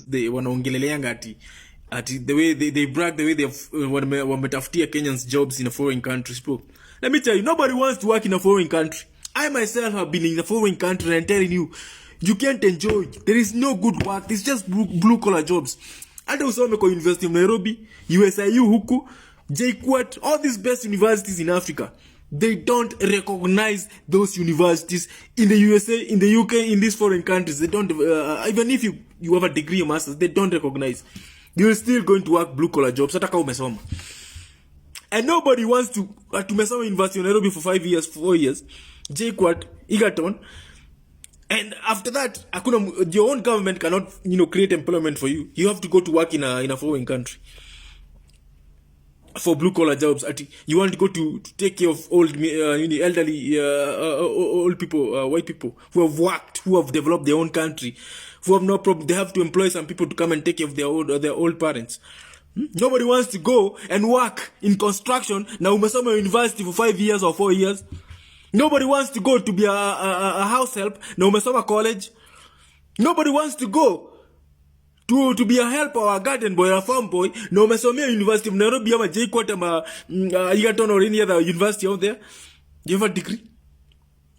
they wanaongeleleanga ati the way they brag, the way they wametafutia Kenyans jobs in a foreign countries, bro. Let me tell you, nobody wants to work in a foreign country. I myself have been in a foreign country and I'm telling you, you can't enjoy. There is no good work. It's just blue collar jobs. Hata usome kwa University of Nairobi, USIU huku, JKUAT, all these best universities in Africa, they don't recognize those universities in the USA, in the UK, in these foreign countries. They don't, even if you have a degree or master's, they don't recognize. You're still going to work blue collar jobs. Hata kama umesoma. And nobody wants to umesoma University of Nairobi for 5 years, 4 years, JKUAT, Egerton, and after that, your own government cannot, create employment for you. You have to go to work in a foreign country for blue collar jobs. You want to go to take care of old, elderly, old people, white people who have worked, who have developed their own country, who have no problem. They have to employ some people to come and take care of their old parents. Nobody wants to go and work in construction. Now, umesoma university for 5 years or 4 years. Nobody wants to go to be a house help. Now, umesoma college. Nobody wants to go to be a helper or a garden boy or a farm boy. Now, umesomea University of Nairobi ama JKUAT ama Egerton or any other university out there. You have a degree.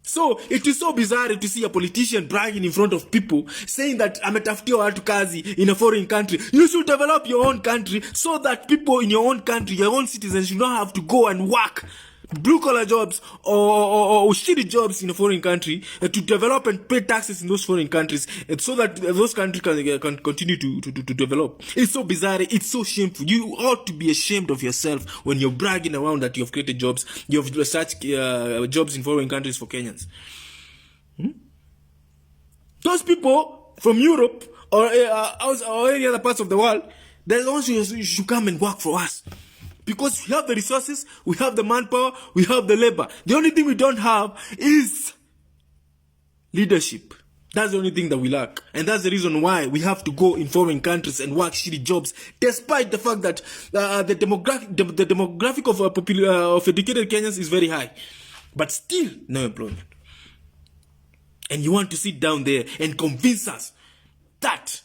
So, it is so bizarre to see a politician bragging in front of people, saying that ametafutia watu kazi in a foreign country. You should develop your own country so that people in your own country, your own citizens, should not have to go and work blue collar jobs or shitty jobs in a foreign country to develop and pay taxes in those foreign countries so that those countries can continue to develop. It's so bizarre. It's so shameful. You ought to be ashamed of yourself when you're bragging around that you've created jobs, you've researched jobs in foreign countries for Kenyans. Those people from Europe or any other parts of the world, they're the ones who should come and work for us. Because we have the resources, we have the manpower, we have the labor. The only thing we don't have is leadership. That's the only thing that we lack. And that's the reason why we have to go in foreign countries and work shitty jobs, despite the fact that the demographic of educated Kenyans is very high. But still, no employment. And you want to sit down there and convince us that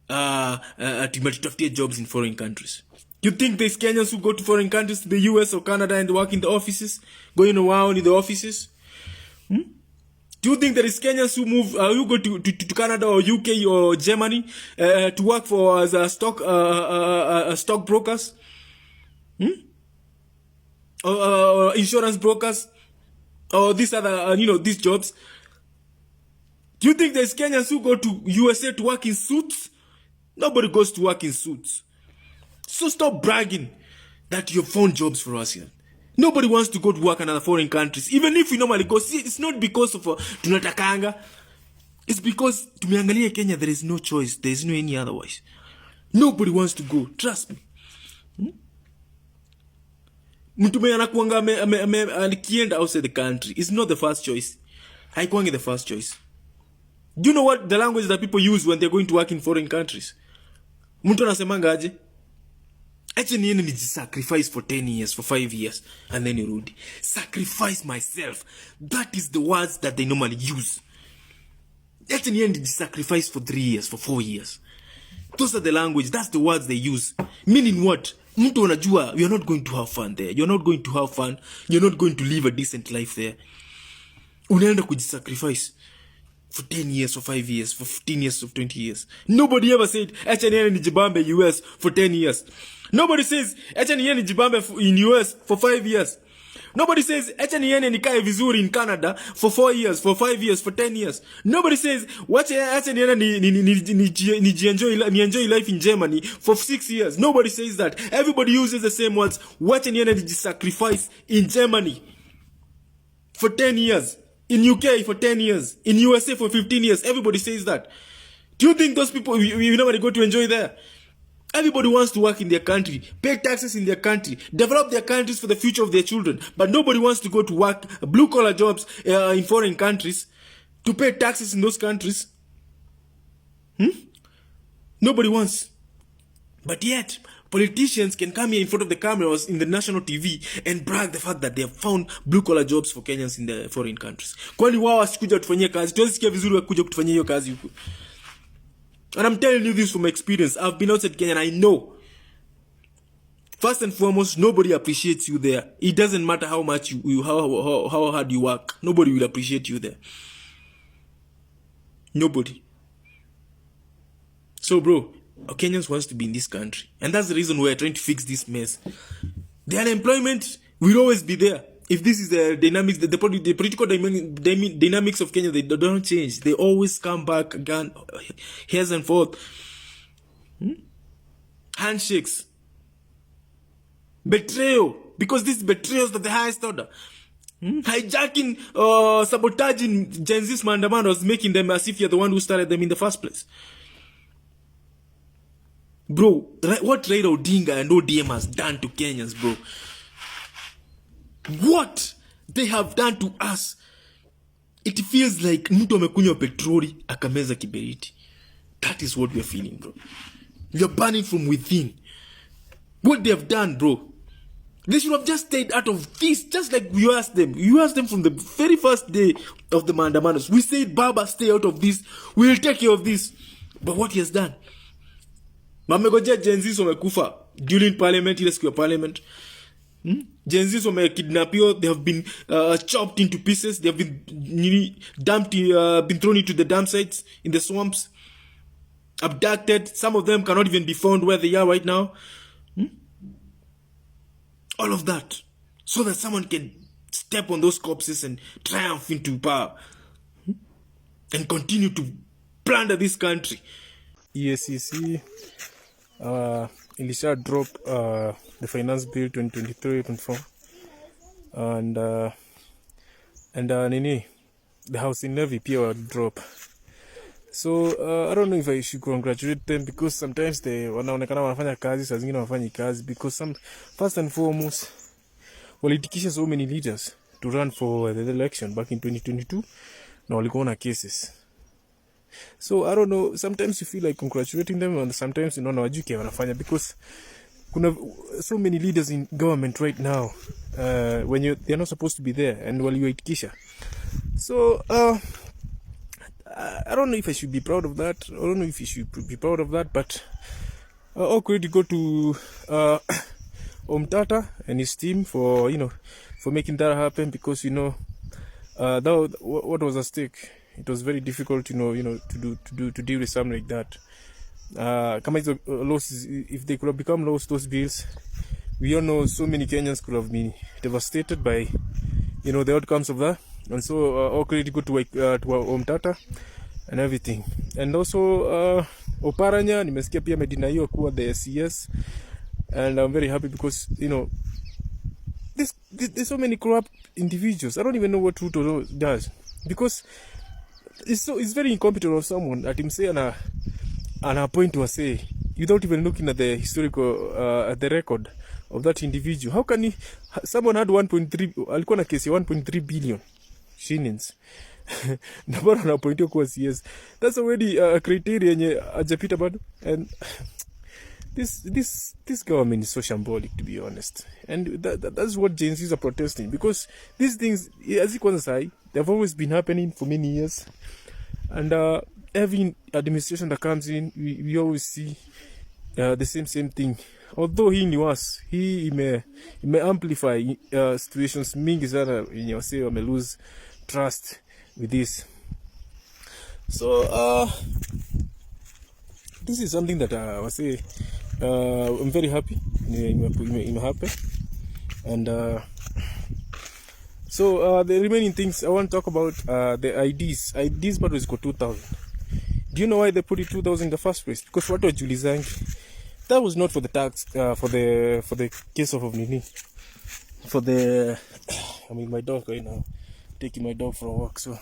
to jobs in foreign countries. You think there's Kenyans who go to foreign countries, to the US or Canada, and work in the offices, going around in the offices? Do you think there is Kenyans who move, who go to Canada or UK or Germany to work for as a stock brokers? Or insurance brokers? Or these other, these jobs? Do you think there's Kenyans who go to USA to work in suits? Nobody goes to work in suits. So stop bragging that you've found jobs for us here. Nobody wants to go to work in other foreign countries. Even if we normally go, see, it's not because of tunatakanga. It's because tumeangalia Kenya, there is no choice. There is no any otherwise. Nobody wants to go. Trust me. Mtu anakuanga alikienda outside the country. It's not the first choice. Haikuangi the first choice. Do you know what the language that people use when they're going to work in foreign countries? Mtu anasemanga aje? Acha niende nijisacrifice for 10 years, for 5 years, and then nirudi. Sacrifice myself. That is the words that they normally use. Acha niende nijisacrifice for 3 years, for 4 years. Those are the language. That's the words they use. Meaning what? Mtu anajua, you're not going to have fun there. You're not going to have fun. You're not going to live a decent life there. Unaenda kujisacrifice for 10 years, for 5 years, for 15 years, for 20 years. Nobody ever said, acha niende nijibambe US for 10 years. Nobody says, acha niende nijibambe in US for 5 years. Nobody says, acha niende nikae vizuri in Canada for 4 years, for 5 years, for 10 years. Nobody says, acha niende enjoy life in Germany for 6 years. Nobody says that. Everybody uses the same words. Acha niende sacrifice in Germany for 10 years. In UK for 10 years. In USA for 15 years. Everybody says that. Do you think those people, we normally go to enjoy there? Everybody wants to work in their country, pay taxes in their country, develop their countries for the future of their children. But nobody wants to go to work blue-collar jobs in foreign countries to pay taxes in those countries. Nobody wants. But yet, politicians can come here in front of the cameras in the national TV and brag the fact that they have found blue-collar jobs for Kenyans in the foreign countries. Kwani wao wasikuja kutufanyia kazi? Tuwezi sikia vizuri wakuja kutufanyia hiyo kazi huku. And I'm telling you this from experience. I've been outside Kenya and I know. First and foremost, nobody appreciates you there. It doesn't matter how much how hard you work. Nobody will appreciate you there. Nobody. So, bro, Kenyans wants to be in this country. And that's the reason we're trying to fix this mess. The unemployment will always be there. If this is the dynamics, the political dynamics of Kenya, they don't change. They always come back again, here's and forth. Handshakes. Betrayal. Because this betrayal is at the highest order. Hijacking, sabotaging Gen Z's maandamanos, making them as if you're the one who started them in the first place. Bro, what Raila Odinga and ODM has done to Kenyans, bro. What they have done to us. It feels like mtu amekunywa petroli akameza kiberiti. That is what we are feeling, bro. We are burning from within. What they have done, bro. They should have just stayed out of this, just like you asked them. You asked them from the very first day of the Mandamanos. We said, Baba, stay out of this. We will take care of this. But what he has done? Mamegojea Gen Zs wamekufa during parliament, ile siku ya parliament. Gen Zs wamekidnapiwa, they have been chopped into pieces, they have been dumped, been thrown into the dump sites, in the swamps, abducted. Some of them cannot even be found where they are right now. All of that, so that someone can step on those corpses and triumph into power and continue to plunder this country. EACC ilisha drop the finance bill 2023-24 and nini the housing levy pia wa drop. So I don't know if I should congratulate them, because sometimes they wanaonekana wanafanya kazi, saa zingine wafanyi kazi, because first and foremost walitikisha so many leaders to run for the election back in 2022 na walikuwa na cases. So I don't know, sometimes you feel like congratulating them and sometimes you know wajuke wanafanya, because kuna so many leaders in government right now when they're not supposed to be there and waliwaitikisha. So I don't know if I should be proud of that. I don't know if you should be proud of that, but all credit go to Omtata and his team for making that happen, because that what was at stake. It was very difficult, to deal with something like that. Kama hizo losses, if they could have become lost, those bills, we all know so many Kenyans could have been devastated by the outcomes of that. And so all credit go to Omtata and everything. And also Oparanya nimesikia pia medinaiwa kuwa the CS, and I'm very happy because there's so many corrupt individuals. I don't even know what Ruto does, because it's very incompetent of someone at him say an appoint to say without even looking at the historical at the record of that individual. How can someone had 1.3 alikuwa na kesi 1.3 billion shillings na bado anapointiwa kuwa CS? That's already a criteria yenye ajapita bado. And this government is so shambolic, to be honest, and that's what Gen Zs are protesting, because these things, as you can say, they've always been happening for many years, and every administration that comes in, we always see the same thing. Although he knew us, he may amplify situations mingi sana yenye wase wame lose trust with this. So this is something that I say I'm very happy. I'm happy, and so the remaining things I want to talk about, the IDs. IDs bado ziko 2,000. Do you know why they put it 2,000 in the first place? Because watu wajulizangi. That was not for the tax, for the case of Nini. For the, I mean, my dog right now, taking my dog for a walk. So,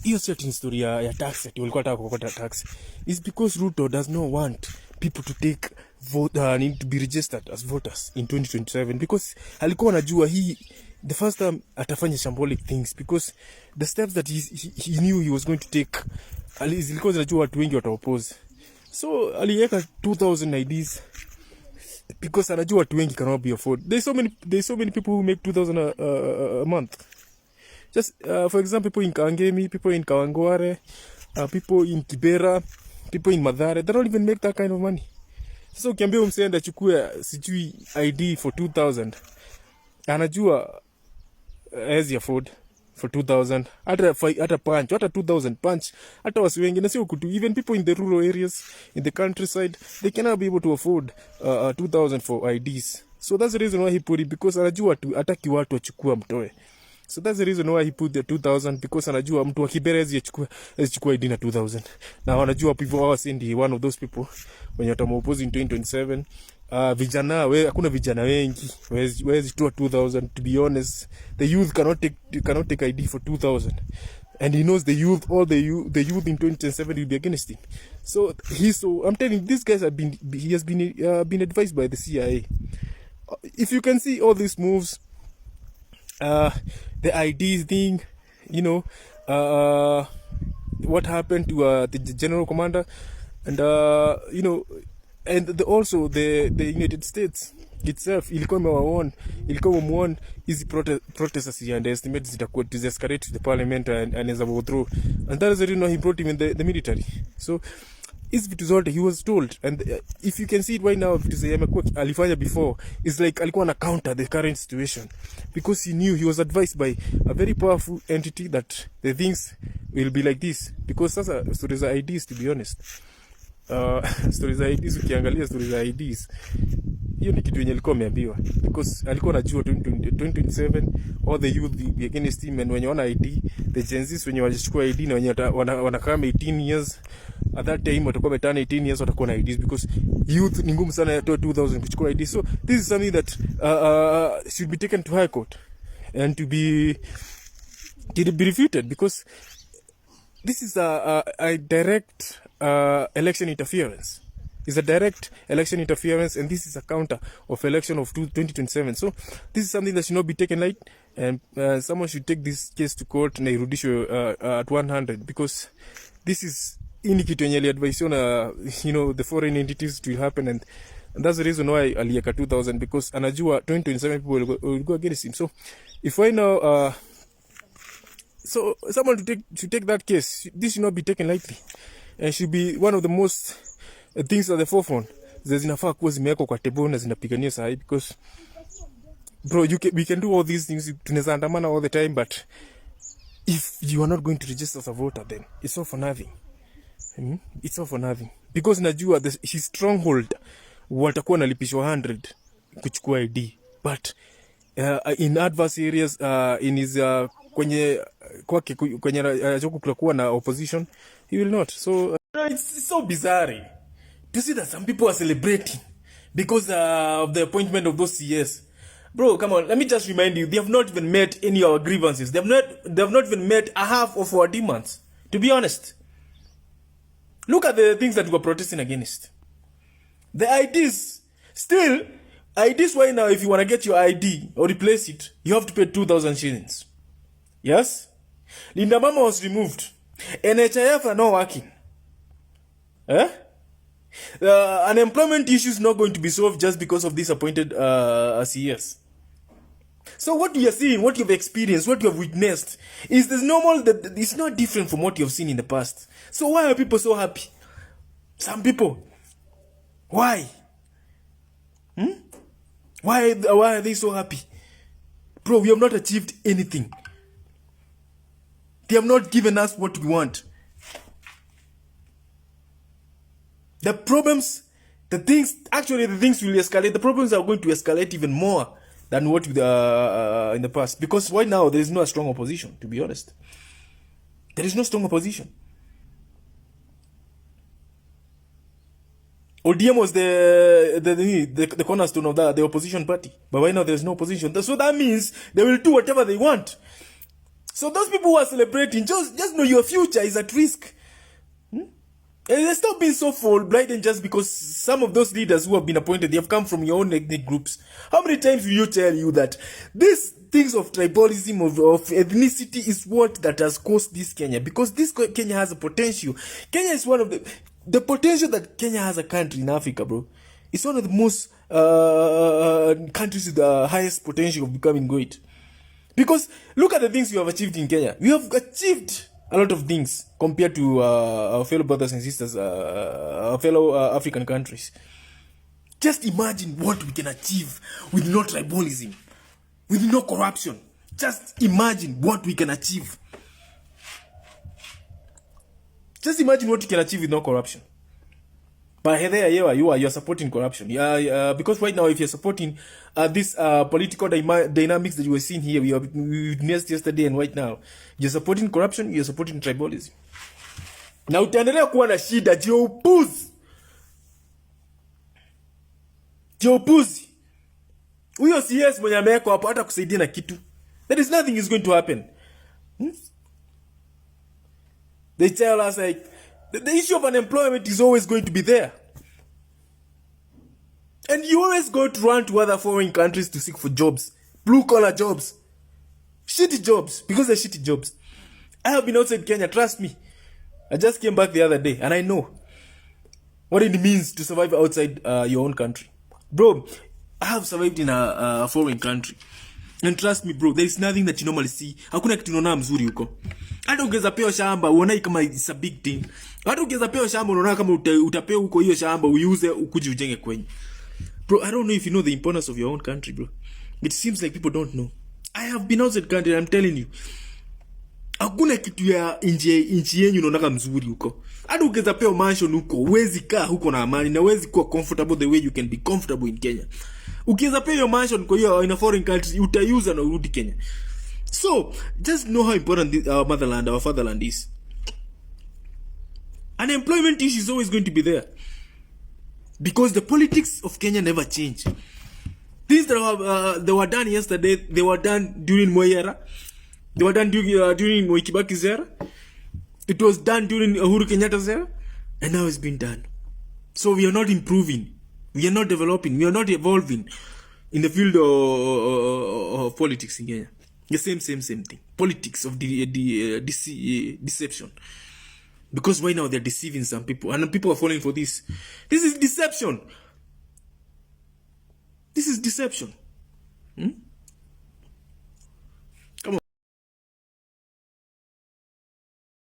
hiyo certain story ya tax, ati walikuwa taka kukota tax, is because Ruto does not want people to take vote, need to be registered as voters in 2027, because alikuwa anajua the first time atafanya shambolic things, because the steps that he knew he was going to take, zilikuwa zinajua watu wengi wataoppose. So aliweka 2,000 IDs because anajua watu wengi cannot be afford. There's so many people who make 2,000 a month. Just for example, people in Kangemi, people in Kawangware, people in Kibera, people in Mathare, they don't even make that kind of money. Sasa ukiambia msee enda chukue sijui ID for 2000, anajua hawezi afford for 2000, hata punch, hata 2000 punch, hata wasi wengi na sio kutu, even people in the rural areas, in the countryside, they cannot be able to afford 2000 for IDs. So that's the reason why he put it, because anajua tu ataki watu wachukua mtoe. So that's the reason why he put the 2000, because anajua mtu wa Kibera hawezi ID na 2000. Na wanajua people wao sindi one of those people when you oppose in 2027. Vijana hakuna vijana wengi wezi toa 2000. To be honest, the youth cannot take ID for 2000, and he knows the youth, all the youth in 2027 will be against him. So I'm telling you, these guys he has been advised by the CIA. If you can see all these moves, the IDs thing, you know, what happened to the general commander, and you know, and also the United States itself ilikuwa imewaon hizi protesters and estimates zitakuwa to escalate to the parliament and as a go through, and that is the reason why he brought him in the military. So hizi vitu zote he was told, and if you can see it right now, vitu zenye amekuwa alifanya before is like alikuwa na counter the current situation, because he knew, he was advised by a very powerful entity that the things will be like this. Because sasa stories za IDs, to be honest, stories za IDs, ukiangalia stories za IDs, hiyo ni kitu yenye alikuwa ameambiwa, because alikuwa anajua 2027 all the youth be against him, and when you on ID, the Gen Zs wenye walichukua ID na wenye wanakaa 18 years at that time watakuwa metana 18 years watakuwa na IDs, because youth ni ngumu sana ya 2000 kuchukua ID. So this is something that should be taken to high court and to be refuted, because this is a direct election interference. It's a direct election interference, and this is a counter of election of 2027. So this is something that should not be taken light, and someone should take this case to court na irudishwe at 100, because this is kitu yenye advice on you know, the foreign entities to happen, and that's the reason why alieka 2000, because anajua 2027 people will go against him. So if I know so someone to take that case, this should not be taken lightly, and should be one of the most things at the forefront zinafaa kuwa zimewekwa kwa table na zinapigania sahi, because bro, we can do all these things, tunaweza andamana all the time, but if you are not going to register as a voter, then it's all for nothing. It's all for nothing, because najua his stronghold watakuwa nalipishwa 100 kuchukua ID, but in adverse areas, in his kwenye kutakuwa na opposition, he will not. So it's so bizarre to see that some people are celebrating because of the appointment of those CS. Bro, come on, let me just remind you, they have not even met any of our grievances. They have not even met a half of our demands, to be honest. Look at the things that we were protesting against. The IDs, still, IDs right now, if you want to get your ID or replace it, you have to pay 2,000 shillings. Yes? Linda Mama was removed. NHIF are not working. Unemployment issue is not going to be solved just because of this appointed CS. So what you are seeing, what you have experienced, what you have witnessed is this normal, that it's not different from what you have seen in the past. So why are people so happy? Some people. Why? Why are they so happy? Bro, we have not achieved anything. They have not given us what we want. The problems, the things will escalate. The problems are going to escalate even more than what in the past. Because right now, there is no strong opposition, to be honest. There is no strong opposition. ODM was the cornerstone of the opposition party. But right now, there is no opposition. So that means they will do whatever they want. So those people who are celebrating, just know your future is at risk. And stop being so full-blind just because some of those leaders who have been appointed, they have come from your own ethnic groups. How many times will you tell you that these things of tribalism, of ethnicity is what that has caused this Kenya? Because this Kenya has a potential. Kenya is one of the potential that Kenya has a country in Africa, bro. It's one of the most countries with the highest potential of becoming great. Because look at the things we have achieved in Kenya. We have achieved a lot of things compared to our fellow brothers and sisters, our fellow African countries. Just imagine what we can achieve with no tribalism, with no corruption. Just imagine what we can achieve. Just imagine what you can achieve with no corruption. But there you are supporting corruption. Because right now, if you're supporting this political dynamics that you were seeing here, we witnessed yesterday and right now, you're supporting corruption, you're supporting tribalism. Na utaendelea kuwa na shida, Jopuzi. Huyo CS mwenye amewekwa hapo hata kusaidia na kitu. There is nothing is going to happen. They tell us like the issue of unemployment is always going to be there. And you always go to run to other foreign countries to seek for jobs. Blue collar jobs. Shitty jobs. Because they're shitty jobs. I have been outside Kenya, trust me. I just came back the other day and I know what it means to survive outside your own country. Bro, I have survived in a foreign country. And trust me bro, there is nothing that you normally see. Hakuna kitu unaona mzuri huko. Hata ungeza peo shamba, uonai kama it's a big thing. Hata ungeza peo shamba, unaona kama utapeo huko hiyo shamba, uiuze, ukuje ujenge kwenye. Bro, I don't know if you know the importance of your own country, bro. It seems like people don't know. I have been outside country, I'm telling you. Hakuna kitu ya inchi yenyu unaona mzuri huko. Hata ungeza peo mansion huko, huwezi kaa huko na amani, na huwezi kuwa comfortable the way you can be comfortable in Kenya. Ukiweza pay your mansion kwa hiyo in a foreign country, utaiuza na urudi Kenya. So, just know how important our motherland, our fatherland is. Unemployment issue is always going to be there. Because the politics of Kenya never change. Things that they were done yesterday, they were done during Moi era. They were done during Moi Kibaki's era. It was done during Uhuru Kenyatta's era. And now it's been done. So we are not improving. We are not developing. We are not evolving in the field of politics in Kenya. The same thing. Politics of deception. Because right now they're deceiving some people. And people are falling for this. This is deception. This is deception.